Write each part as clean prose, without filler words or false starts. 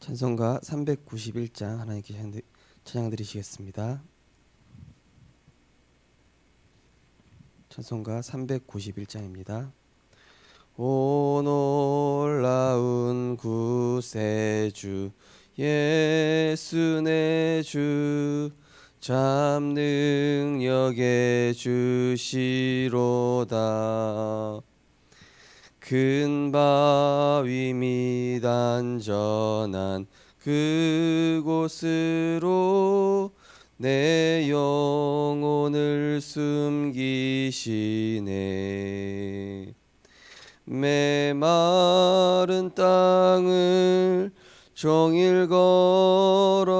찬송가 391장 하나님께 찬양 드리시겠습니다. 찬송가 391장입니다. 오 놀라운 구세주 예수 내 주 참 능력의 주시로다. 큰 바위 및 안전한 그곳으로 내 영혼을 숨기시네. 메마른 땅을 종일 걸어가도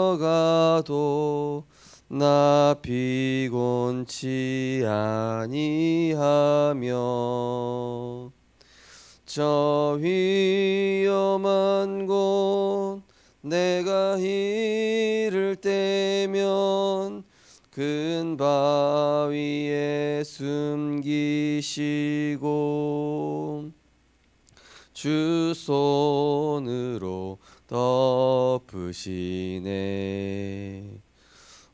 나 피곤치 아니하며 저 위험한 곳 내가 이를 때면 큰 바위에 숨기시고 주 손으로 덮으시네.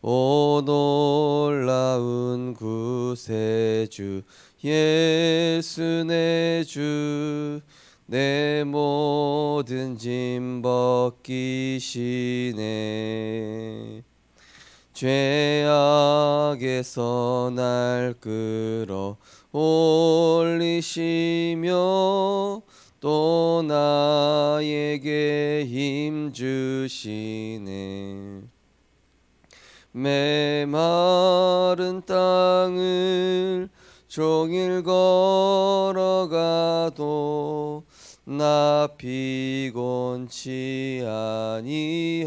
오 놀라운 구세주 예수 내 주 내 모든 짐 벗기시네. 죄악에서 날 끌어 올리시며 또 나에게 힘 주시네. 메마른 땅을 종일 걸어가도 나 피곤치 아니하며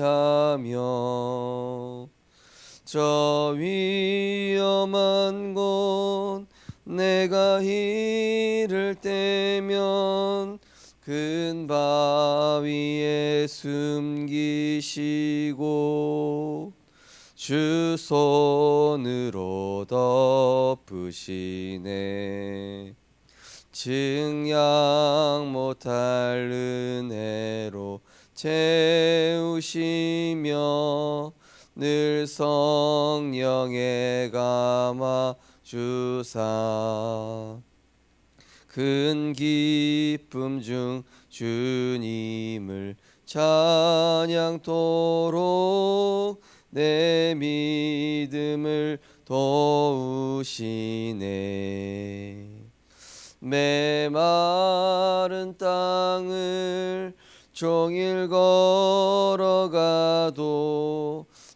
저 위험한 곳 내가 이를 때면 큰 바위에 숨기시고 주 손으로 덮으시네. 증량 못할 은혜로 채우시며 늘 성령에 감아 주사 큰 기쁨 중 주님을 찬양토록 내 믿음을 도우시네. 메마른 땅을 종일 걸어가도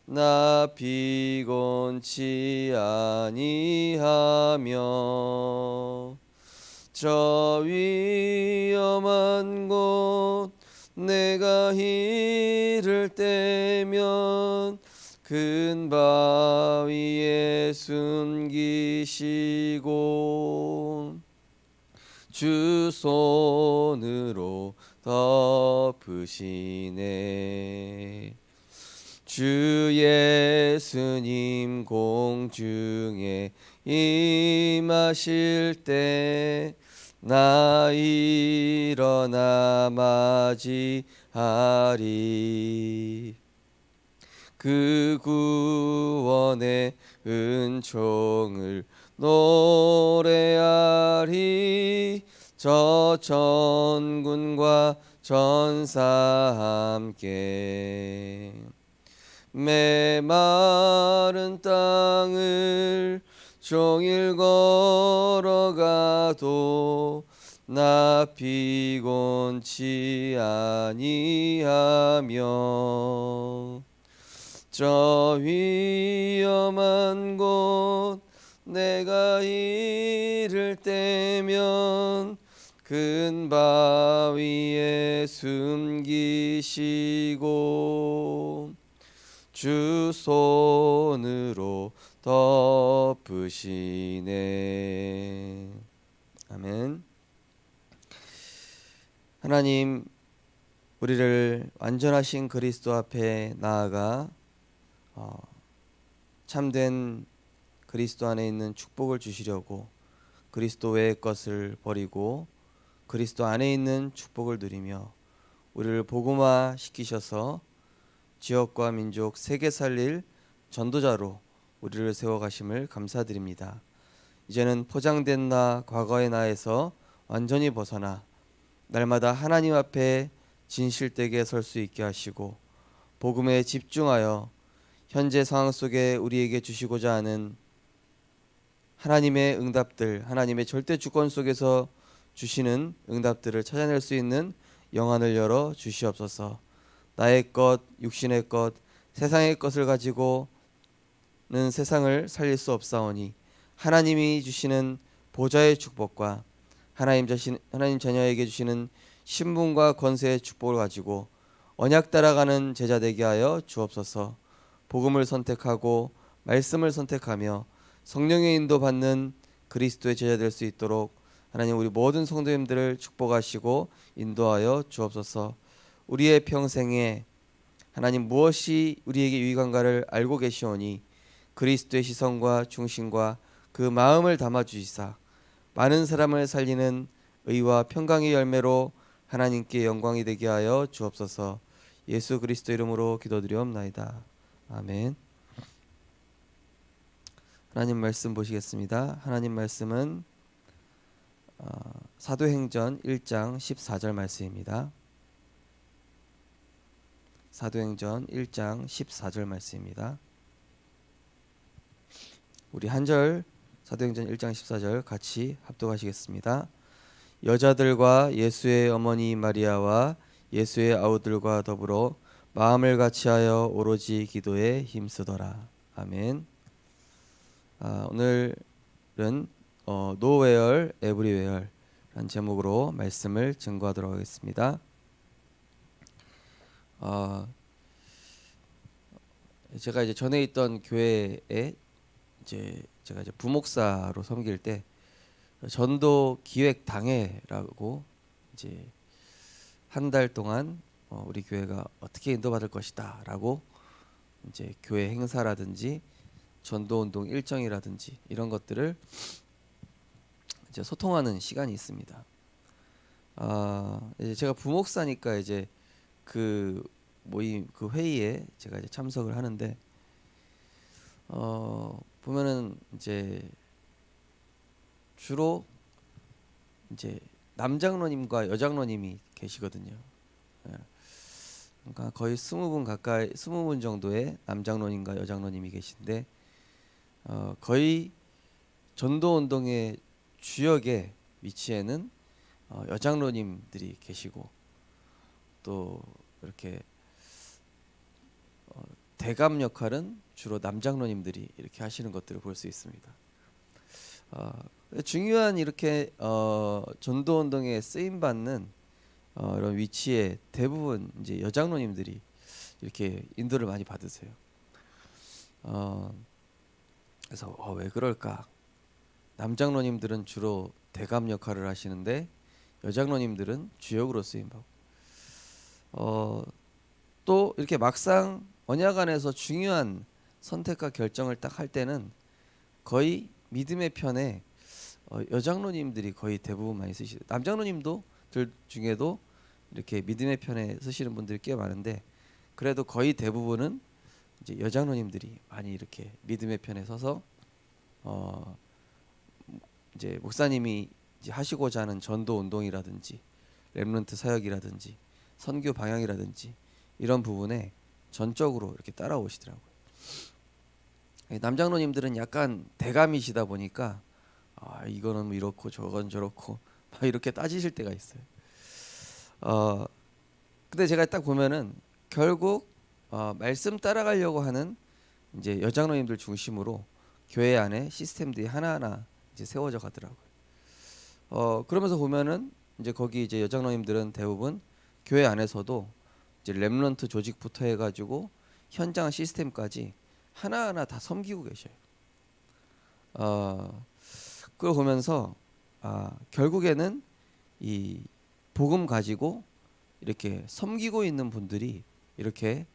나 피곤치 아니하며 저 위험한 곳 내가 이를 때면 큰 바위에 숨기시고 주 손으로 덮으시네. 주 예수님 공중에 임하실 때 나 일어나 맞이하리. 그 구원의 은총을 노래하리. 저 천군과 전사 함께 메마른 땅을 종일 걸어가도 나 피곤치 아니하며 저 위험한 곳 내가 이를 때면 큰 바위에 숨기시고 주 손으로 덮으시네. 아멘. 하나님, 우리를 완전하신 그리스도 앞에 나아가 참된 그리스도 안에 있는 축복을 주시려고 그리스도 외의 것을 버리고 그리스도 안에 있는 축복을 누리며 우리를 복음화 시키셔서 지역과 민족 세계 살릴 전도자로 우리를 세워가심을 감사드립니다. 이제는 포장된 나, 과거의 나에서 완전히 벗어나 날마다 하나님 앞에 진실되게 설 수 있게 하시고 복음에 집중하여 현재 상황 속에 우리에게 주시고자 하는 하나님의 응답들, 하나님의 절대 주권 속에서 주시는 응답들을 찾아낼 수 있는 영안을 열어 주시옵소서. 나의 것, 육신의 것, 세상의 것을 가지고는 세상을 살릴 수 없사오니 하나님이 주시는 보좌의 축복과 하나님 자녀에게 주시는 신분과 권세의 축복을 가지고 언약 따라가는 제자 되게 하여 주옵소서. 복음을 선택하고 말씀을 선택하며 성령의 인도 받는 그리스도의 제자 될 수 있도록 하나님 우리 모든 성도님들을 축복하시고 인도하여 주옵소서. 우리의 평생에 하나님 무엇이 우리에게 유익한가를 알고 계시오니 그리스도의 시선과 중심과 그 마음을 담아 주시사 많은 사람을 살리는 의와 평강의 열매로 하나님께 영광이 되게 하여 주옵소서. 예수 그리스도 이름으로 기도드리옵나이다. 아멘. 하나님 말씀 보시겠습니다. 하나님 말씀은 사도행전 1장 14절 말씀입니다. 사도행전 1장 14절 말씀입니다. 우리 한 절 사도행전 1장 14절 같이 합독하시겠습니다. 여자들과 예수의 어머니 마리아와 예수의 아우들과 더불어 마음을 같이하여 오로지 기도에 힘쓰더라. 아멘. 오늘은 노웨얼 에브리웨얼 라는 제목으로 말씀을 증거하도록 하겠습니다. 제가 이제 전에 있던 교회에 제가 부목사로 섬길 때 전도 기획 당회라고 이제 한 달 동안 우리 교회가 어떻게 인도받을 것이다라고 이제 교회 행사라든지 전도 운동 일정이라든지 이런 것들을 이제 소통하는 시간이 있습니다. 이제 제가 부목사니까 이제 그 모임 그 회의에 제가 이제 참석을 하는데 보면은 이제 주로 이제 남장로님과 여장로님이 계시거든요. 그러니까 거의 20분 가까이 20분 정도의 남장로님과 여장로님이 계신데 거의 전도 운동의 주역의 위치에는 여장로님들이 계시고 또 이렇게 대감 역할은 주로 남장로님들이 이렇게 하시는 것들을 볼 수 있습니다. 중요한 이렇게 전도 운동에 쓰임 받는 이런 위치에 대부분 이제 여장로님들이 이렇게 인도를 많이 받으세요. 그래서 왜 그럴까? 남장로님들은 주로 대감 역할을 하시는데 여장로님들은 주역으로 쓰임 받고 또 이렇게 막상 언약 안에서 중요한 선택과 결정을 딱 할 때는 거의 믿음의 편에 여장로님들이 거의 대부분 많이 쓰시죠. 남장로님들 중에도 이렇게 믿음의 편에 쓰시는 분들이 꽤 많은데 그래도 거의 대부분은 이제 여장로님들이 많이 이렇게 믿음의 편에 서서 이제 목사님이 이제 하시고자 하는 전도 운동이라든지 렘넌트 사역이라든지 선교 방향이라든지 이런 부분에 전적으로 이렇게 따라오시더라고요. 남장로님들은 약간 대감이시다 보니까 이거는 뭐 이렇고 저건 저렇고 막 이렇게 따지실 때가 있어요. 근데 제가 딱 보면은 결국 말씀 따라가려고 하는 이제 여장로님들 중심으로 교회 안에 시스템들이 하나하나 이제 세워져 가더라고요. 그러면서 보면은 이제 거기 이제 여장로님들은 대부분 교회 안에서도 이제 렘넌트 조직부터 해가지고 현장 시스템까지 하나하나 다 섬기고 계셔요. 그걸 보면서 결국에는 이 복음 가지고 이렇게 섬기고 있는 분들이 이렇게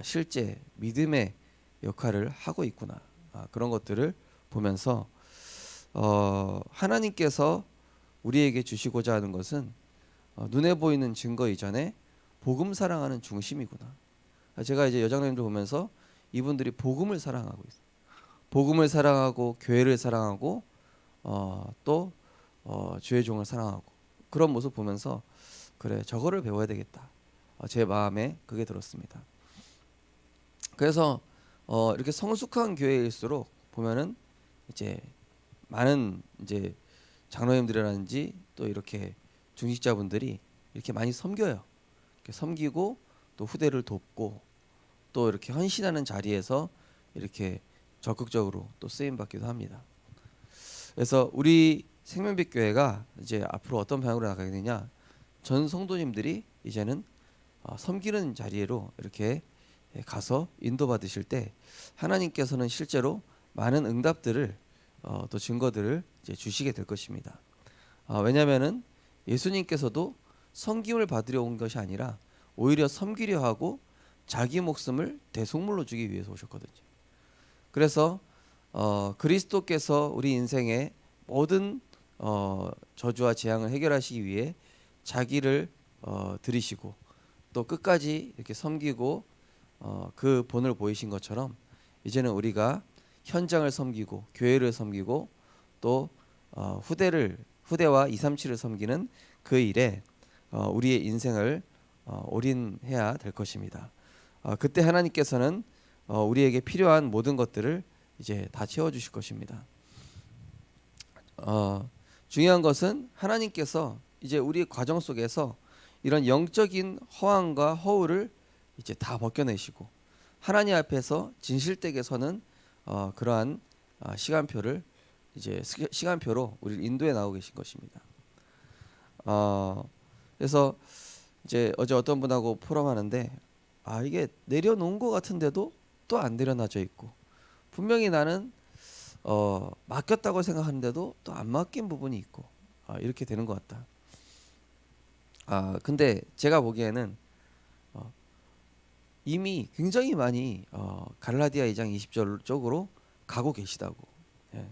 실제 믿음의 역할을 하고 있구나. 그런 것들을 보면서 하나님께서 우리에게 주시고자 하는 것은 눈에 보이는 증거 이전에 복음 사랑하는 중심이구나. 제가 이제 여장로님들 보면서 이분들이 복음을 사랑하고 있어요. 복음을 사랑하고 교회를 사랑하고 또 주의 종을 사랑하고 그런 모습 보면서 그래 저거를 배워야 되겠다. 제 마음에 그게 들었습니다. 그래서 이렇게 성숙한 교회일수록 보면은 이제 많은 이제 장로님들이라든지 또 이렇게 중직자분들이 이렇게 많이 섬겨요. 이렇게 섬기고 또 후대를 돕고 또 이렇게 헌신하는 자리에서 이렇게 적극적으로 또 쓰임 받기도 합니다. 그래서 우리 생명빛 교회가 이제 앞으로 어떤 방향으로 나가게 되냐? 전 성도님들이 이제는 섬기는 자리로 이렇게 가서 인도받으실 때 하나님께서는 실제로 많은 응답들을 또 증거들을 이제 주시게 될 것입니다. 왜냐하면은 예수님께서도 섬김을 받으려 온 것이 아니라 오히려 섬기려 하고 자기 목숨을 대속물로 주기 위해서 오셨거든요. 그래서 그리스도께서 우리 인생의 모든 저주와 재앙을 해결하시기 위해 자기를 들이시고 또 끝까지 이렇게 섬기고 그 본을 보이신 것처럼 이제는 우리가 현장을 섬기고 교회를 섬기고 또 후대와 237을 섬기는 그 일에 우리의 인생을 올인해야 될 것입니다. 그때 하나님께서는 우리에게 필요한 모든 것들을 이제 다 채워주실 것입니다. 중요한 것은 하나님께서 이제 우리 과정 속에서 이런 영적인 허황과 허울을 이제 다 벗겨내시고 하나님 앞에서 진실되게 서는 그러한 시간표를 이제 시간표로 우리를 인도해 나오고 계신 것입니다. 그래서 이제 어제 어떤 분하고 포럼하는데 이게 내려놓은 것 같은데도 또 안 내려놔져 있고 분명히 나는 맡겼다고 생각하는데도 또 안 맡긴 부분이 있고 이렇게 되는 것 같다. 근데 제가 보기에는 이미 굉장히 많이 갈라디아 2장 20절 쪽으로 가고 계시다고. 예.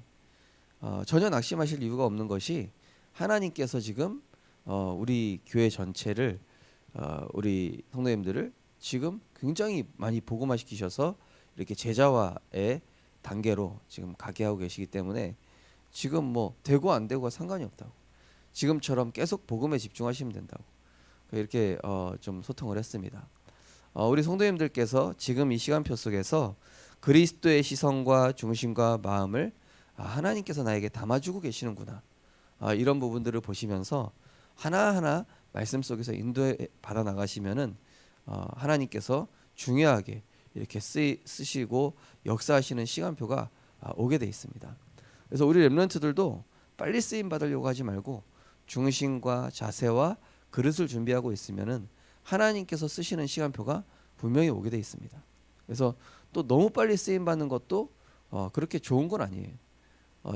전혀 낙심하실 이유가 없는 것이 하나님께서 지금 우리 교회 전체를 우리 성도님들을 지금 굉장히 많이 복음화시키셔서 이렇게 제자화의 단계로 지금 가게 하고 계시기 때문에 지금 뭐 되고 안 되고가 상관이 없다고. 지금처럼 계속 복음에 집중하시면 된다고. 이렇게 좀 소통을 했습니다. 우리 성도님들께서 지금 이 시간표 속에서 그리스도의 시선과 중심과 마음을 하나님께서 나에게 담아주고 계시는구나. 이런 부분들을 보시면서 하나하나 말씀 속에서 인도해 받아 나가시면은 하나님께서 중요하게 이렇게 쓰시고 역사하시는 시간표가 오게 돼 있습니다. 그래서 우리 렘넌트들도 빨리 쓰임 받으려고 하지 말고 중심과 자세와 그릇을 준비하고 있으면은 하나님께서 쓰시는 시간표가 분명히 오게 돼 있습니다. 그래서 또 너무 빨리 쓰임 받는 것도 그렇게 좋은 건 아니에요.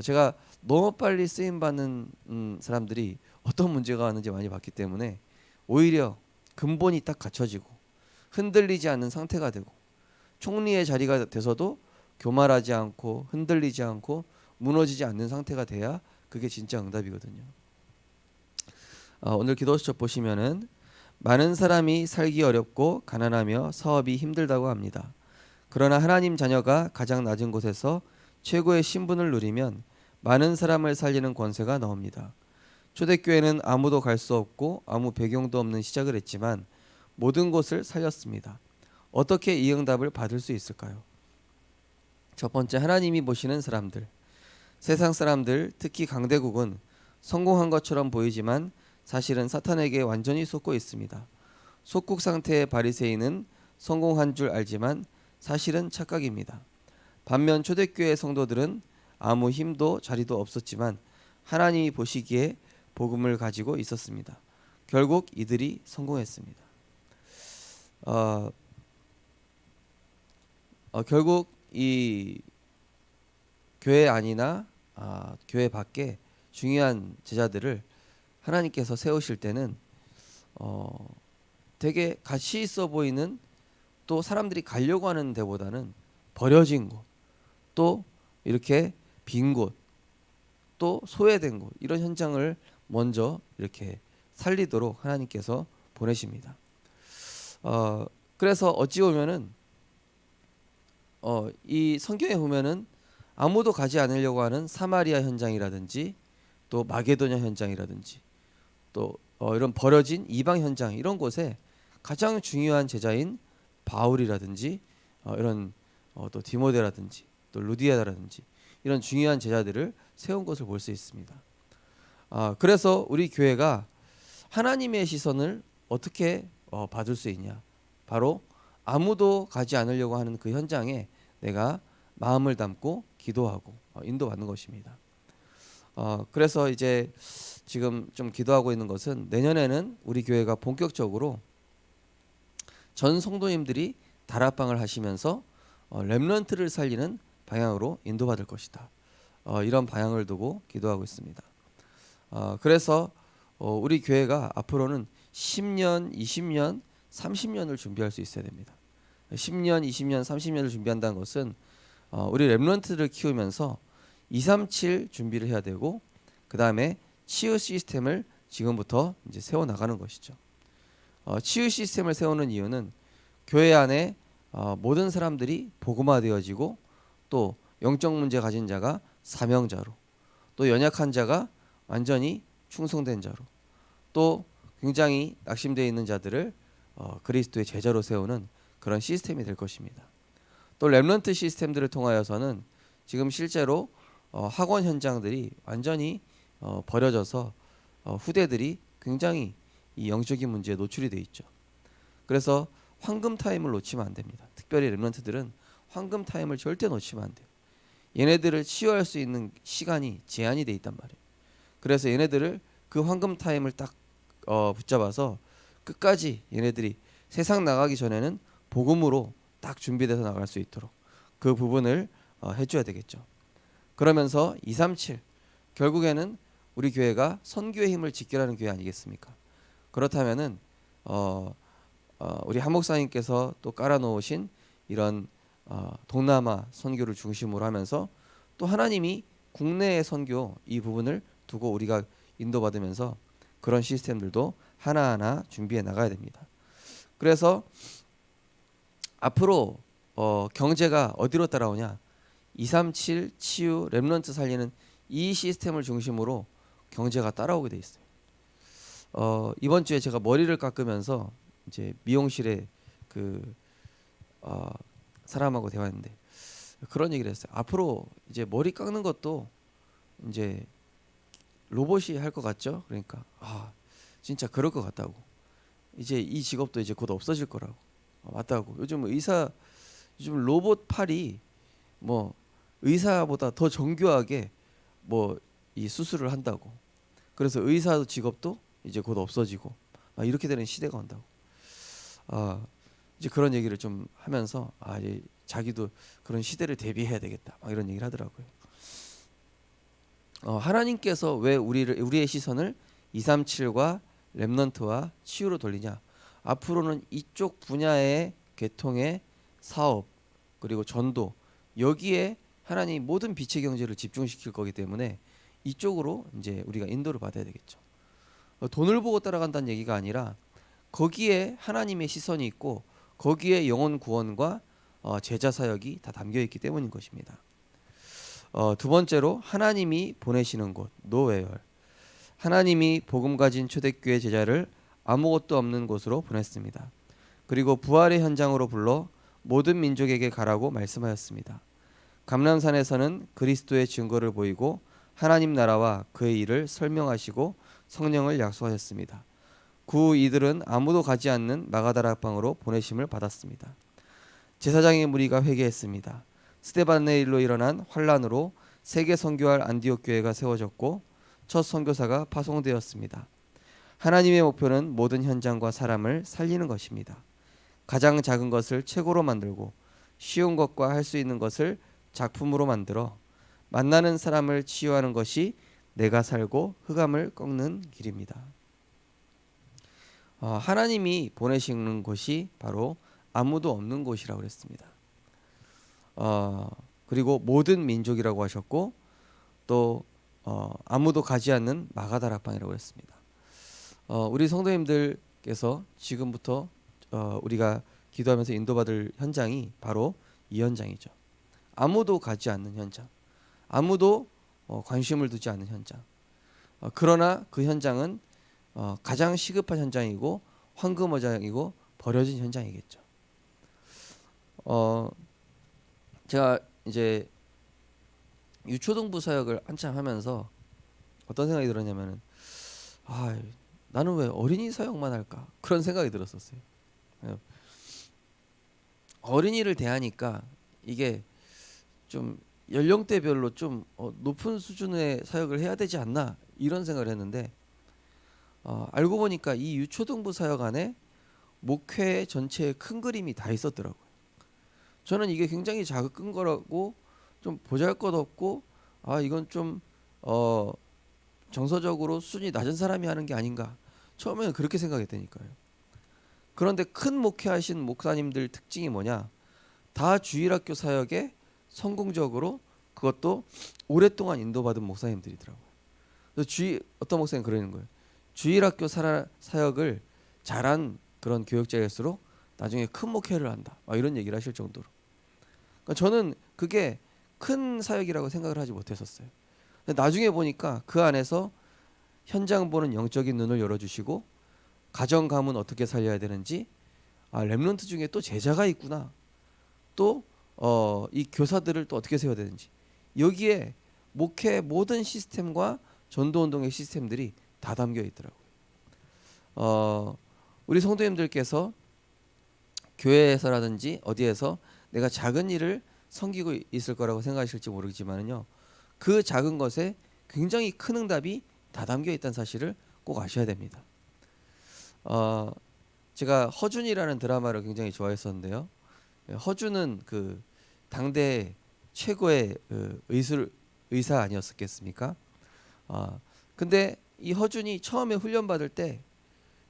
제가 너무 빨리 쓰임 받는 사람들이 어떤 문제가 있는지 많이 봤기 때문에 오히려 근본이 딱 갖춰지고 흔들리지 않는 상태가 되고 총리의 자리가 돼서도 교만하지 않고 흔들리지 않고 무너지지 않는 상태가 돼야 그게 진짜 응답이거든요. 오늘 기도 수첩 보시면은 많은 사람이 살기 어렵고 가난하며 사업이 힘들다고 합니다. 그러나 하나님 자녀가 가장 낮은 곳에서 최고의 신분을 누리면 많은 사람을 살리는 권세가 나옵니다. 초대교회는 아무도 갈 수 없고 아무 배경도 없는 시작을 했지만 모든 곳을 살렸습니다. 어떻게 이 응답을 받을 수 있을까요? 첫 번째, 하나님이 보시는 사람들. 세상 사람들, 특히 강대국은 성공한 것처럼 보이지만 사실은 사탄에게 완전히 속고 있습니다. 속국 상태의 바리새인은 성공한 줄 알지만 사실은 착각입니다. 반면 초대교회 성도들은 아무 힘도 자리도 없었지만 하나님이 보시기에 복음을 가지고 있었습니다. 결국 이들이 성공했습니다. 결국 이 교회 안이나 교회 밖에 중요한 제자들을 하나님께서 세우실 때는 되게 가치 있어 보이는 또 사람들이 가려고 하는 데보다는 버려진 곳, 또 이렇게 빈 곳, 또 소외된 곳 이런 현장을 먼저 이렇게 살리도록 하나님께서 보내십니다. 그래서 어찌 보면은 이 성경에 보면은 아무도 가지 않으려고 하는 사마리아 현장이라든지 또 마게도냐 현장이라든지 또 이런 버려진 이방 현장 이런 곳에 가장 중요한 제자인 바울이라든지 이런 또 디모데라든지 또 루디아라든지 이런 중요한 제자들을 세운 것을 볼 수 있습니다. 그래서 우리 교회가 하나님의 시선을 어떻게 받을 수 있냐? 바로 아무도 가지 않으려고 하는 그 현장에 내가 마음을 담고 기도하고 인도받는 것입니다. 그래서 이제 지금 좀 기도하고 있는 것은 내년에는 우리 교회가 본격적으로 전 성도님들이 다락방을 하시면서 렘넌트를 살리는 방향으로 인도받을 것이다. 이런 방향을 두고 기도하고 있습니다. 그래서 우리 교회가 앞으로는 10년, 20년, 30년을 준비할 수 있어야 됩니다. 10년, 20년, 30년을 준비한다는 것은 우리 렘넌트를 키우면서 237 준비를 해야 되고 그 다음에 치유 시스템을 지금부터 이제 세워 나가는 것이죠. 치유 시스템을 세우는 이유는 교회 안에 모든 사람들이 복음화되어지고 또 영적 문제 가진 자가 사명자로 또 연약한 자가 완전히 충성된 자로 또 굉장히 낙심되어 있는 자들을 그리스도의 제자로 세우는 그런 시스템이 될 것입니다. 또 렘넌트 시스템들을 통하여서는 지금 실제로 학원 현장들이 완전히 버려져서 후대들이 굉장히 이 영적인 문제에 노출이 돼 있죠. 그래서 황금 타임을 놓치면 안 됩니다. 특별히 렘넌트들은 황금 타임을 절대 놓치면 안 돼요. 얘네들을 치유할 수 있는 시간이 제한이 돼 있단 말이에요. 그래서 얘네들을 그 황금 타임을 딱 붙잡아서 끝까지 얘네들이 세상 나가기 전에는 복음으로 딱 준비돼서 나갈 수 있도록 그 부분을 해줘야 되겠죠. 그러면서 237 결국에는 우리 교회가 선교의 힘을 직결하는 교회 아니겠습니까? 그렇다면은 우리 한 목사님께서 또 깔아놓으신 이런 동남아 선교를 중심으로 하면서 또 하나님이 국내의 선교 이 부분을 두고 우리가 인도받으면서 그런 시스템들도 하나하나 준비해 나가야 됩니다. 그래서 앞으로 경제가 어디로 따라오냐? 237 치유 렘넌트 살리는 이 시스템을 중심으로 경제가 따라오게 돼 있어요. 이번 주에 제가 머리를 깎으면서 이제 미용실에 그 사람하고 대화했는데 그런 얘기를 했어요. 앞으로 이제 머리 깎는 것도 이제 로봇이 할 것 같죠? 그러니까 진짜 그럴 것 같다고. 이제 이 직업도 이제 곧 없어질 거라고. 맞다고. 요즘 로봇 팔이 뭐 의사보다 더 정교하게 뭐 이 수술을 한다고. 그래서 의사 직업도 이제 곧 없어지고 이렇게 되는 시대가 온다고. 이제 그런 얘기를 좀 하면서 이제 자기도 그런 시대를 대비해야 되겠다. 막 이런 얘기를 하더라고요. 하나님께서 왜 우리의 시선을 237과 렘넌트와 치유로 돌리냐? 앞으로는 이쪽 분야의 계통의 사업 그리고 전도 여기에 하나님 모든 빛의 경제를 집중시킬 거기 때문에 이쪽으로 이제 우리가 인도를 받아야 되겠죠. 돈을 보고 따라간다는 얘기가 아니라 거기에 하나님의 시선이 있고 거기에 영혼 구원과 제자 사역이 다 담겨 있기 때문인 것입니다. 두 번째로 하나님이 보내시는 곳 노웨얼. 하나님이 복음 가진 초대교회 제자를 아무것도 없는 곳으로 보냈습니다. 그리고 부활의 현장으로 불러 모든 민족에게 가라고 말씀하였습니다. 감람산에서는 그리스도의 증거를 보이고 하나님 나라와 그의 일을 설명하시고 성령을 약속하셨습니다. 그 이들은 아무도 가지 않는 마가다락방으로 보내심을 받았습니다. 제사장의 무리가 회개했습니다. 스데반의 일로 일어난 환란으로 세계 선교할 안디옥 교회가 세워졌고 첫 선교사가 파송되었습니다. 하나님의 목표는 모든 현장과 사람을 살리는 것입니다. 가장 작은 것을 최고로 만들고 쉬운 것과 할 수 있는 것을 작품으로 만들어 만나는 사람을 치유하는 것이 내가 살고 흑암을 꺾는 길입니다. 하나님이 보내시는 곳이 바로 아무도 없는 곳이라고 그랬습니다. 그리고 모든 민족이라고 하셨고 또 아무도 가지 않는 마가다락방이라고 했습니다. 우리 성도님들께서 지금부터 우리가 기도하면서 인도받을 현장이 바로 이 현장이죠. 아무도 가지 않는 현장, 아무도 관심을 두지 않는 현장. 그러나 그 현장은 가장 시급한 현장이고 황금어장이고 버려진 현장이겠죠. 제가 이제 유초등부 사역을 한참 하면서 어떤 생각이 들었냐면은 나는 왜 어린이 사역만 할까 그런 생각이 들었었어요. 어린이를 대하니까 이게 좀 연령대별로 좀 높은 수준의 사역을 해야 되지 않나 이런 생각을 했는데 알고 보니까 이 유초등부 사역 안에 목회 전체의 큰 그림이 다 있었더라고요. 저는 이게 굉장히 작은 거라고 좀 보잘것없고 이건 좀 정서적으로 수준이 낮은 사람이 하는 게 아닌가 처음에는 그렇게 생각했다니까요. 그런데 큰 목회하신 목사님들 특징이 뭐냐, 다 주일학교 사역에 성공적으로 그것도 오랫동안 인도받은 목사님들이더라고요. 그래서 어떤 목사님 그러는 거예요. 주일학교 사역을 잘한 그런 교역자일수록 나중에 큰 목회를 한다, 이런 얘기를 하실 정도로. 그러니까 저는 그게 큰 사역이라고 생각을 하지 못했었어요. 근데 나중에 보니까 그 안에서 현장 보는 영적인 눈을 열어주시고 가정 가문 어떻게 살려야 되는지, 렘넌트 중에 또 제자가 있구나, 또 이 교사들을 또 어떻게 세워야 되는지, 여기에 목회 모든 시스템과 전도운동의 시스템들이 다 담겨 있더라고요. 우리 성도님들께서 교회에서라든지 어디에서 내가 작은 일을 섬기고 있을 거라고 생각하실지 모르겠지만요, 그 작은 것에 굉장히 큰 응답이 다 담겨 있다는 사실을 꼭 아셔야 됩니다. 제가 허준이라는 드라마를 굉장히 좋아했었는데요. 허준은 그 당대 최고의 의사 아니었겠습니까? 근데 이 허준이 처음에 훈련 받을 때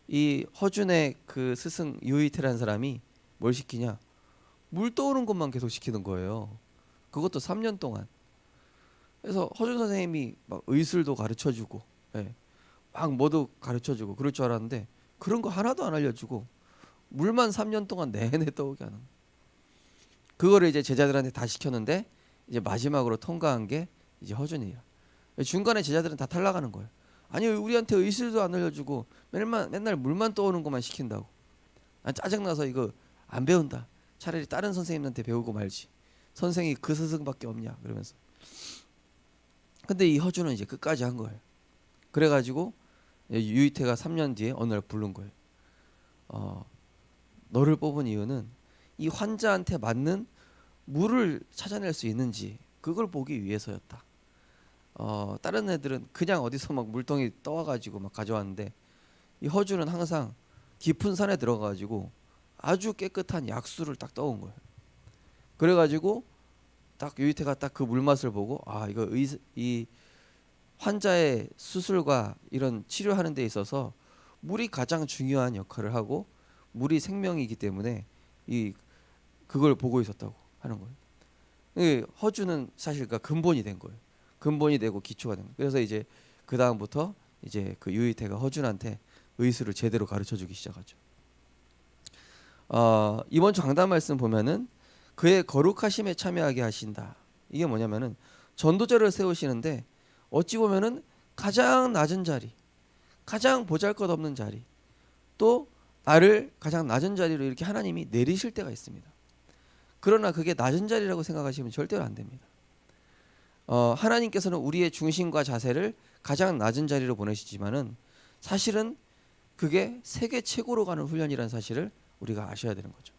이 허준의 그 스승 유이태라는 사람이 뭘 시키냐, 물 떠오르는 것만 계속 시키는 거예요. 그것도 3년 동안. 그래서 허준 선생님이 막 의술도 가르쳐주고, 막 뭐도 가르쳐주고 그럴 줄 알았는데 그런 거 하나도 안 알려주고 물만 3년 동안 내내 떠오게 하는. 그거를 이제 제자들한테 다 시켰는데 이제 마지막으로 통과한 게 이제 허준이에요. 중간에 제자들은 다 탈락하는 거예요. 아니 우리한테 의술도 안 알려주고 맨날 물만 떠오는 것만 시킨다고. 짜증나서 이거 안 배운다. 차라리 다른 선생님한테 배우고 말지. 선생이 그 스승밖에 없냐 그러면서. 근데 이 허준은 이제 끝까지 한 거예요. 그래가지고 유이태가 3년 뒤에 어느 날 부른 거예요. 너를 뽑은 이유는 이 환자한테 맞는 물을 찾아낼 수 있는지 그걸 보기 위해서였다. 다른 애들은 그냥 어디서 막 물통이 떠와가지고 막 가져왔는데 이 허준은 항상 깊은 산에 들어가가지고 아주 깨끗한 약수를 딱 떠온 거예요. 그래가지고 딱 유이태가 딱 그 물맛을 보고 이거 이 환자의 수술과 이런 치료하는 데 있어서 물이 가장 중요한 역할을 하고 물이 생명이기 때문에 그걸 보고 있었다고 하는 거예요. 허준은 사실 그 근본이 된 거예요. 근본이 되고 기초가 된 거예요. 그래서 이제 그 다음부터 이제 그 유이태가 허준한테 의술을 제대로 가르쳐 주기 시작하죠. 이번 주 강단 말씀 보면은 그의 거룩하심에 참여하게 하신다. 이게 뭐냐면은 전도자를 세우시는데 어찌 보면은 가장 낮은 자리, 가장 보잘것없는 자리, 또 나를 가장 낮은 자리로 이렇게 하나님이 내리실 때가 있습니다. 그러나 그게 낮은 자리라고 생각하시면 절대로 안 됩니다. 하나님께서는 우리의 중심과 자세를 가장 낮은 자리로 보내시지만은 사실은 그게 세계 최고로 가는 훈련이라는 사실을 우리가 아셔야 되는 거죠.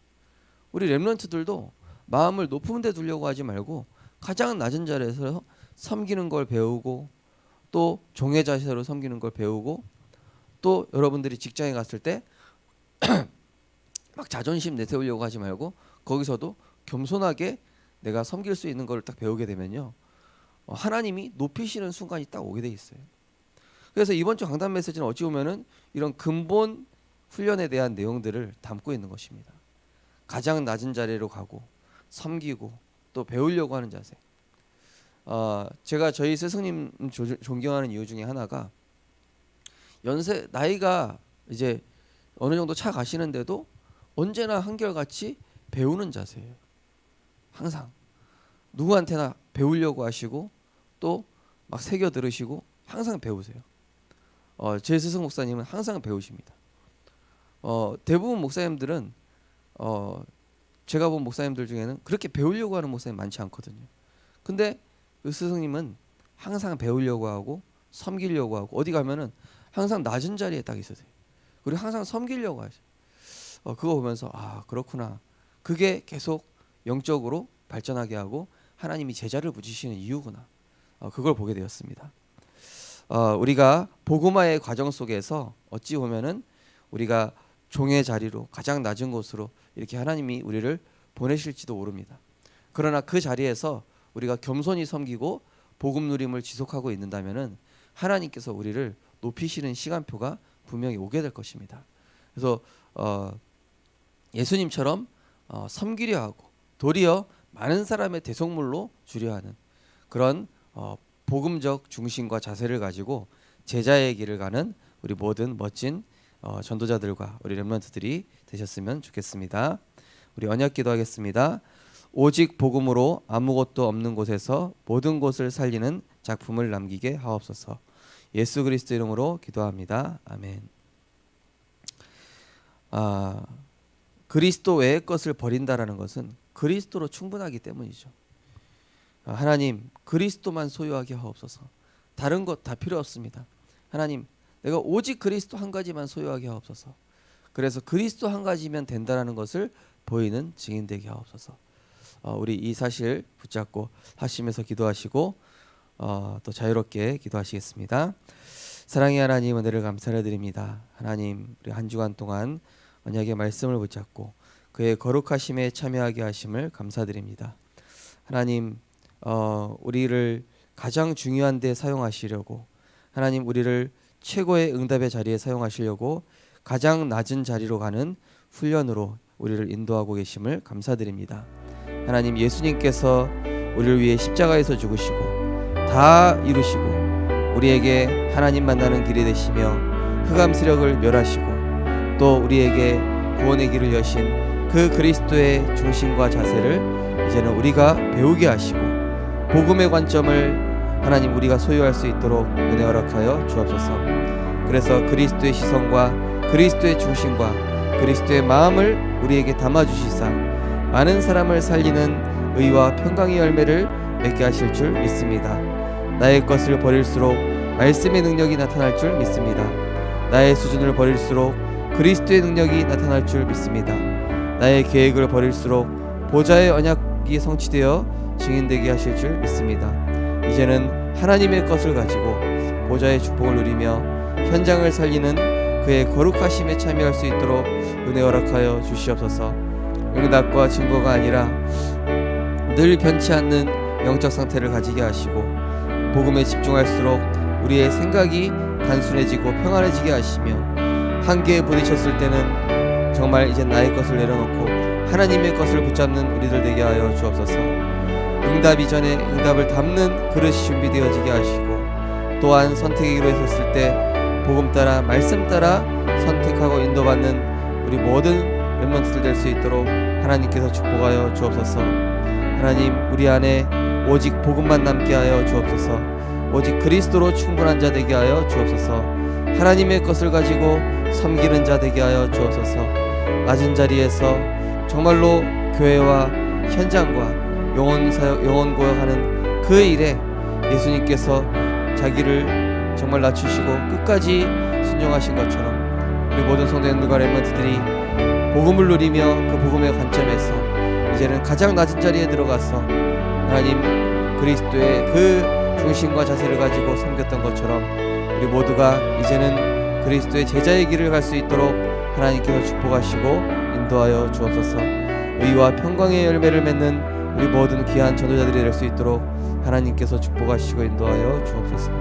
우리 렘넌트들도 마음을 높은 데 두려고 하지 말고 가장 낮은 자리에서 섬기는 걸 배우고, 또 종의 자세로 섬기는 걸 배우고, 또 여러분들이 직장에 갔을 때 막 자존심 내세우려고 하지 말고 거기서도 겸손하게 내가 섬길 수 있는 걸 딱 배우게 되면요, 하나님이 높이시는 순간이 딱 오게 돼 있어요. 그래서 이번 주 강단 메시지는 어찌 보면은 이런 근본 훈련에 대한 내용들을 담고 있는 것입니다. 가장 낮은 자리로 가고 섬기고 또 배우려고 하는 자세. 제가 저희 스승님 존경하는 이유 중에 하나가 나이가 이제 어느 정도 차 가시는데도 언제나 한결같이 배우는 자세예요. 항상 누구한테나 배우려고 하시고 또 막 새겨 들으시고 항상 배우세요. 제 스승 목사님은 항상 배우십니다. 대부분 목사님들은 제가 본 목사님들 중에는 그렇게 배우려고 하는 목사님 많지 않거든요. 근데 그 스승님은 항상 배우려고 하고 섬기려고 하고 어디 가면은 항상 낮은 자리에 딱 있으세요. 그리고 항상 섬기려고 하세요. 그거 보면서 그렇구나. 그게 계속 영적으로 발전하게 하고 하나님이 제자를 붙이시는 이유구나. 그걸 보게 되었습니다. 우리가 복음화의 과정 속에서 어찌 보면은 우리가 종의 자리로 가장 낮은 곳으로 이렇게 하나님이 우리를 보내실지도 모릅니다. 그러나 그 자리에서 우리가 겸손히 섬기고 복음 누림을 지속하고 있는다면은 하나님께서 우리를 높이시는 시간표가 분명히 오게 될 것입니다. 그래서 예수님처럼 섬기려 하고 도리어 많은 사람의 대속물로 주려 하는 그런 복음적 중심과 자세를 가지고 제자의 길을 가는 우리 모든 멋진 전도자들과 우리 렘넌트들이 되셨으면 좋겠습니다. 우리 언약 기도하겠습니다. 오직 복음으로 아무것도 없는 곳에서 모든 곳을 살리는 작품을 남기게 하옵소서. 예수 그리스도 이름으로 기도합니다. 아멘. 그리스도 외의 것을 버린다라는 것은 그리스도로 충분하기 때문이죠. 하나님, 그리스도만 소유하게 하옵소서. 다른 것 다 필요 없습니다. 하나님, 내가 오직 그리스도 한 가지만 소유하게 하옵소서. 그래서 그리스도 한 가지면 된다라는 것을 보이는 증인 되게 하옵소서. 우리 이 사실 붙잡고 하시면서 기도하시고 또 자유롭게 기도하시겠습니다. 사랑의 하나님, 은혜를 감사를 드립니다. 하나님, 우리 한 주간 동안 언약의 말씀을 붙잡고 그의 거룩하심에 참여하게 하심을 감사드립니다. 하나님, 우리를 가장 중요한 데 사용하시려고, 하나님 우리를 최고의 응답의 자리에 사용하시려고 가장 낮은 자리로 가는 훈련으로 우리를 인도하고 계심을 감사드립니다. 하나님, 예수님께서 우리를 위해 십자가에서 죽으시고 다 이루시고 우리에게 하나님 만나는 길이 되시며 흑암 세력을 멸하시고 또 우리에게 구원의 길을 여신 그 그리스도의 중심과 자세를 이제는 우리가 배우게 하시고 복음의 관점을 하나님 우리가 소유할 수 있도록 은혜 허락하여 주옵소서. 그래서 그리스도의 시선과 그리스도의 중심과 그리스도의 마음을 우리에게 담아주시사 많은 사람을 살리는 의와 평강의 열매를 맺게 하실 줄 믿습니다. 나의 것을 버릴수록 말씀의 능력이 나타날 줄 믿습니다. 나의 수준을 버릴수록 그리스도의 능력이 나타날 줄 믿습니다. 나의 계획을 버릴수록 보좌의 언약이 성취되어 증인되게 하실 줄 믿습니다. 이제는 하나님의 것을 가지고 보좌의 축복을 누리며 현장을 살리는 그의 거룩하심에 참여할 수 있도록 은혜 허락하여 주시옵소서. 응답과 증거가 아니라 늘 변치 않는 영적 상태를 가지게 하시고 복음에 집중할수록 우리의 생각이 단순해지고 평안해지게 하시며 한계에 부딪혔을 때는 정말 이제 나의 것을 내려놓고 하나님의 것을 붙잡는 우리들 되게 하여 주옵소서. 응답 이전에 응답을 담는 그릇이 준비되어지게 하시고 또한 선택의 기로에 섰을 때 복음 따라 말씀 따라 선택하고 인도받는 우리 모든 렘넌트들 될 수 있도록 하나님께서 축복하여 주옵소서. 하나님, 우리 안에 오직 복음만 남게 하여 주옵소서. 오직 그리스도로 충분한 자 되게 하여 주옵소서. 하나님의 것을 가지고 섬기는 자 되게 하여 주옵소서. 낮은 자리에서 정말로 교회와 현장과 영혼 고역하는 그 일에 예수님께서 자기를 정말 낮추시고 끝까지 순종하신 것처럼 우리 모든 성도님들과 렘넌트들이 복음을 누리며 그 복음의 관점에서 이제는 가장 낮은 자리에 들어가서 하나님 그리스도의 그 중심과 자세를 가지고 섬겼던 것처럼 우리 모두가 이제는 그리스도의 제자의 길을 갈 수 있도록 하나님께서 축복하시고 인도하여 주옵소서. 의와 평강의 열매를 맺는 우리 모든 귀한 전도자들이 될 수 있도록 하나님께서 축복하시고 인도하여 주옵소서.